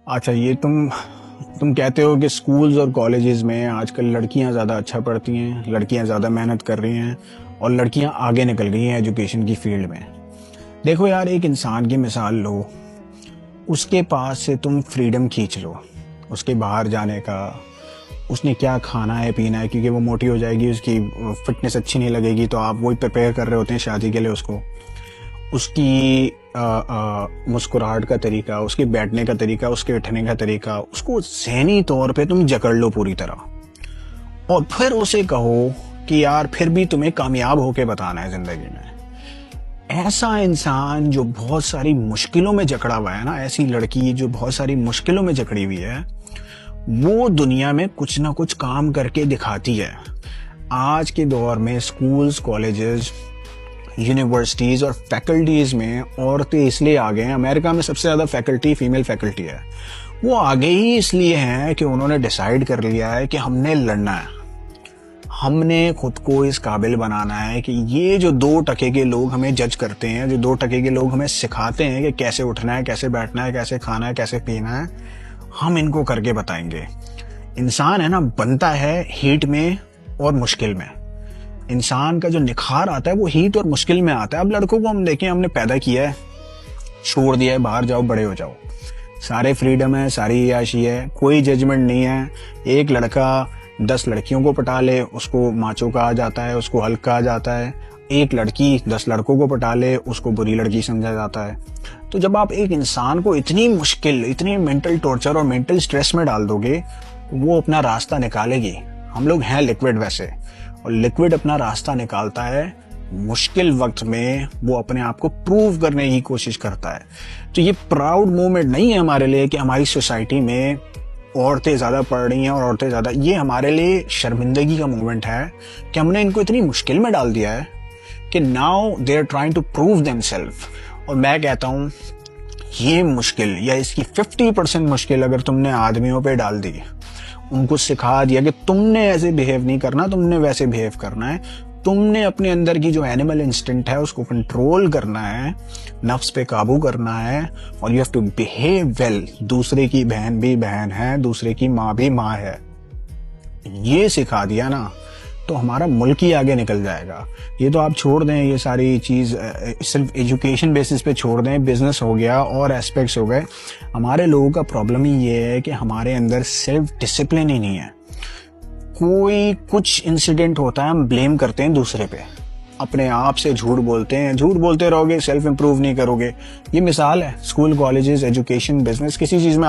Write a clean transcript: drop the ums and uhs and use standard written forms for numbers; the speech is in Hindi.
अच्छा, ये तुम कहते हो कि स्कूल्स और कॉलेजेस में आजकल लड़कियां ज़्यादा अच्छा पढ़ती हैं, लड़कियां ज़्यादा मेहनत कर रही हैं और लड़कियां आगे निकल गई हैं एजुकेशन की फील्ड में। देखो यार, एक इंसान की मिसाल लो, उसके पास से तुम फ्रीडम खींच लो उसके बाहर जाने का, उसने क्या खाना है पीना है, क्योंकि वो मोटी हो जाएगी, उसकी फिटनेस अच्छी नहीं लगेगी, तो आप वही प्रिपेयर कर रहे होते हैं शादी के लिए उसको। उसकी मुस्कुराहट का तरीका, उसके बैठने का तरीका, उसके उठने का तरीका, उसको ज़हनी तौर पे तुम जकड़ लो पूरी तरह और फिर उसे कहो कि यार फिर भी तुम्हें कामयाब होके बताना है ज़िंदगी में। ऐसा इंसान जो बहुत सारी मुश्किलों में जकड़ा हुआ है ना, ऐसी लड़की जो बहुत सारी मुश्किलों में जकड़ी हुई है, वो दुनिया में कुछ ना कुछ काम करके दिखाती है। आज के दौर में स्कूल्स, कॉलेजेस, यूनिवर्सिटीज़ और फैकल्टीज़ में औरतें इसलिए आ गए हैं। अमेरिका में सबसे ज़्यादा फैकल्टी फीमेल फैकल्टी है। वो आगे ही इसलिए हैं कि उन्होंने डिसाइड कर लिया है कि हमने लड़ना है, हमने खुद को इस काबिल बनाना है कि ये जो 2% के लोग हमें जज करते हैं, जो 2% के लोग हमें सिखाते हैं कि कैसे उठना है, कैसे बैठना है, कैसे खाना है, कैसे पीना है, हम इनको करके बताएंगे। इंसान है ना, बनता है हीट में और मुश्किल में। इंसान का जो निखार आता है वो हीट और मुश्किल में आता है। अब लड़कों को हम देखें, हमने पैदा किया है, छोड़ दिया है, बाहर जाओ, बड़े हो जाओ, सारे फ्रीडम है, सारी याशी है, कोई जजमेंट नहीं है। एक लड़का 10 लड़कियों को पटा ले, उसको माचो कहा जाता है, उसको हल्क कहा जाता है। एक लड़की 10 लड़कों को पटा ले, उसको बुरी लड़की समझा जाता है। तो जब आप एक इंसान को इतनी मुश्किल, इतनी मेंटल टॉर्चर और मेंटल स्ट्रेस में डाल दोगे, वो अपना रास्ता निकालेगी। हम लोग हैं लिक्विड वैसे, और लिक्विड अपना रास्ता निकालता है मुश्किल वक्त में, वो अपने आप को प्रूव करने की कोशिश करता है। तो ये प्राउड मोमेंट नहीं है हमारे लिए कि हमारी सोसाइटी में औरतें ज़्यादा पढ़ रही हैं और औरतें ज़्यादा, ये हमारे लिए शर्मिंदगी का मोमेंट है कि हमने इनको इतनी मुश्किल में डाल दिया है कि now they are trying to prove themself. और मैं कहता हूँ ये मुश्किल, या इसकी 50% मुश्किल अगर तुमने आदमियों पे डाल दी, उनको सिखा दिया कि तुमने ऐसे बिहेव नहीं करना, तुमने वैसे बिहेव करना है, तुमने अपने अंदर की जो एनिमल इंस्टिंक्ट है उसको कंट्रोल करना है, नफ्स पे काबू करना है, और you have to behave well. दूसरे की बहन भी बहन है, दूसरे की माँ भी माँ है, ये सिखा दिया ना, तो हमारा मुल्क ही आगे निकल जाएगा। ये तो आप छोड़ दें, ये सारी चीज़ सिर्फ एजुकेशन बेसिस पे छोड़ दें, बिजनेस हो गया और एस्पेक्ट्स हो गए। हमारे लोगों का प्रॉब्लम ही ये है कि हमारे अंदर सेल्फ डिसिप्लिन ही नहीं है। कोई कुछ इंसिडेंट होता है, हम ब्लेम करते हैं दूसरे पे, अपने आप से झूठ बोलते हैं, झूठ बोलते रहोगे, सेल्फ इंप्रूव नहीं करोगे। ये मिसाल है, स्कूल, कॉलेजेस, एजुकेशन, बिजनेस, किसी चीज़ में